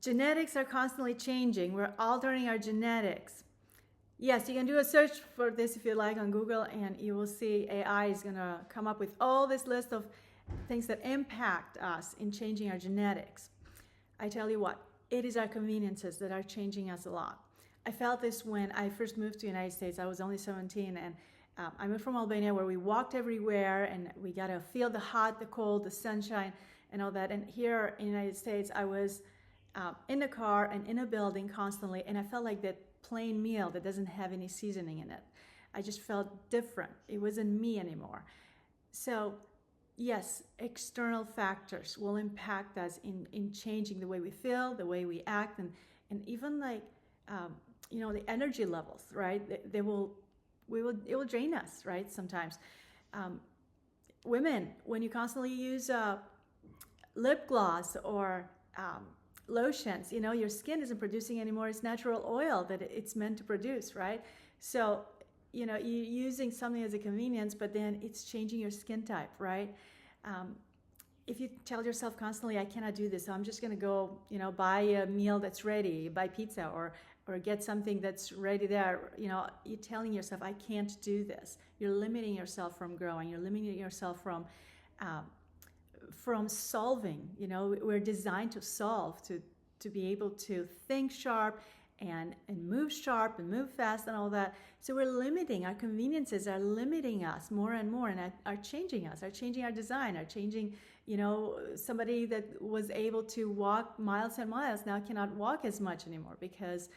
genetics are constantly changing. We're altering our genetics. Yes, you can do a search for this if you like on Google, and you will see AI is going to come up with all this list of things that impact us in changing our genetics. I tell you what, it is our conveniences that are changing us a lot. I felt this when I first moved to the United States. I was only 17, and I moved from Albania, where we walked everywhere and we got to feel the hot, the cold, the sunshine, and all that. And here in the United States, I was in the car and in a building constantly, and I felt like that plain meal that doesn't have any seasoning in it. I just felt different. It wasn't me anymore. So yes, external factors will impact us in changing the way we feel, the way we act, and even like the energy levels, right? It will drain us, right? Sometimes women, when you constantly use lip gloss or lotions, your skin isn't producing anymore its natural oil that it's meant to produce, right? So you're using something as a convenience, but then it's changing your skin type, right? If you tell yourself constantly, I cannot do this, so I'm just going to go, buy a meal that's ready, buy pizza or get something that's ready there, you're telling yourself, I can't do this. You're limiting yourself from growing. You're limiting yourself from solving. We're designed to solve, to be able to think sharp and move sharp and move fast and all that. So we're limiting, our conveniences are limiting us more and more, and are changing us, are changing our design, are changing, somebody that was able to walk miles and miles now cannot walk as much anymore because,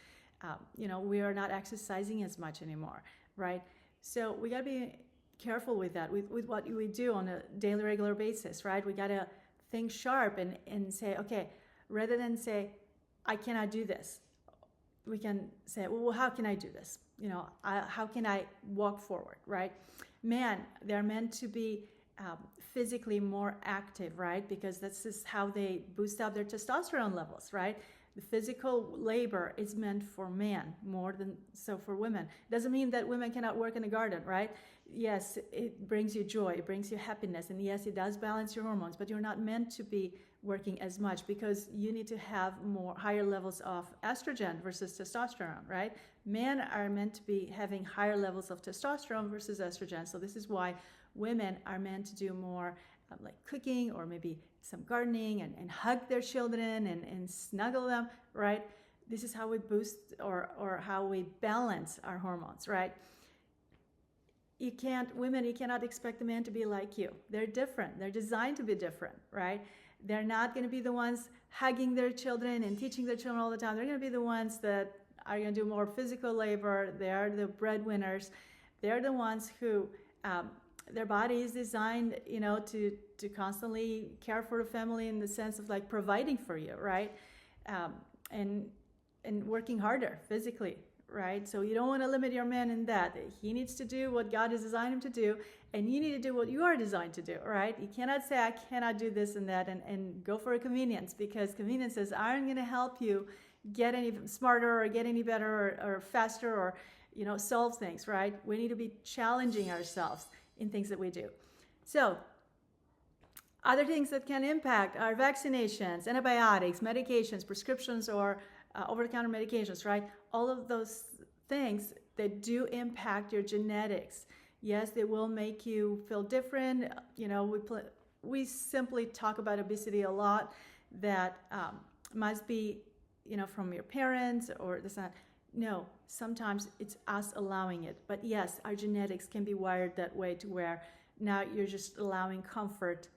we are not exercising as much anymore, right? So we got to be careful with that, with what we do on a daily, regular basis, right? We got to think sharp and say, okay, rather than say, I cannot do this, we can say, well, how can I do this? How can I walk forward, right? They're meant to be physically more active, right? Because this is how they boost up their testosterone levels, right? The physical labor is meant for men more than so for women. It doesn't mean that women cannot work in the garden, right? Yes, it brings you joy, it brings you happiness, and yes, it does balance your hormones, but you're not meant to be working as much because you need to have higher levels of estrogen versus testosterone, right? Men are meant to be having higher levels of testosterone versus estrogen. So this is why women are meant to do more like cooking or maybe some gardening and hug their children and snuggle them, right? This is how we boost or how we balance our hormones, right? Women, you cannot expect the man to be like you. They're different. They're designed to be different, right? They're not going to be the ones hugging their children and teaching their children all the time. They're going to be the ones that are going to do more physical labor. They are the breadwinners. They're the ones who their body is designed, to constantly care for the family in the sense of like providing for you, right? And working harder physically, right? So you don't want to limit your man in that. He needs to do what God has designed him to do, and you need to do what you are designed to do, right? You cannot say, I cannot do this and that, and go for a convenience, because conveniences aren't going to help you get any smarter or get any better or faster or, solve things, right? We need to be challenging ourselves in things that we do. So other things that can impact are vaccinations, antibiotics, medications, prescriptions, or over-the-counter medications, right? All of those things that do impact your genetics. Yes, they will make you feel different. We simply talk about obesity a lot, that must be, from your parents or this and that. No, sometimes it's us allowing it. But yes, our genetics can be wired that way to where now you're just allowing comfort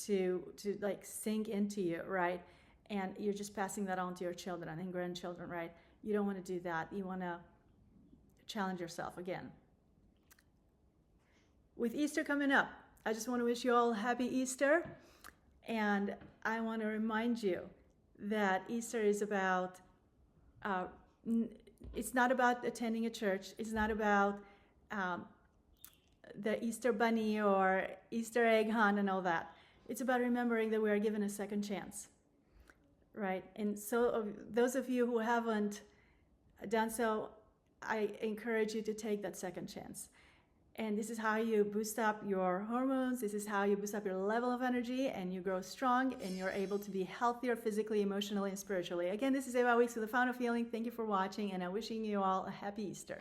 to like sink into you, right? And you're just passing that on to your children and grandchildren, right? You don't want to do that. You want to challenge yourself again. With Easter coming up, I just want to wish you all a happy Easter. And I want to remind you that Easter is about, it's not about attending a church. It's not about the Easter bunny or Easter egg hunt and all that. It's about remembering that we are given a second chance, right? And so those of you who haven't done so, I encourage you to take that second chance. And this is how you boost up your hormones. This is how you boost up your level of energy, and you grow strong, and you're able to be healthier physically, emotionally, and spiritually. Again, this is Eva Weeks with The Fount of Healing. Thank you for watching, and I'm wishing you all a happy Easter.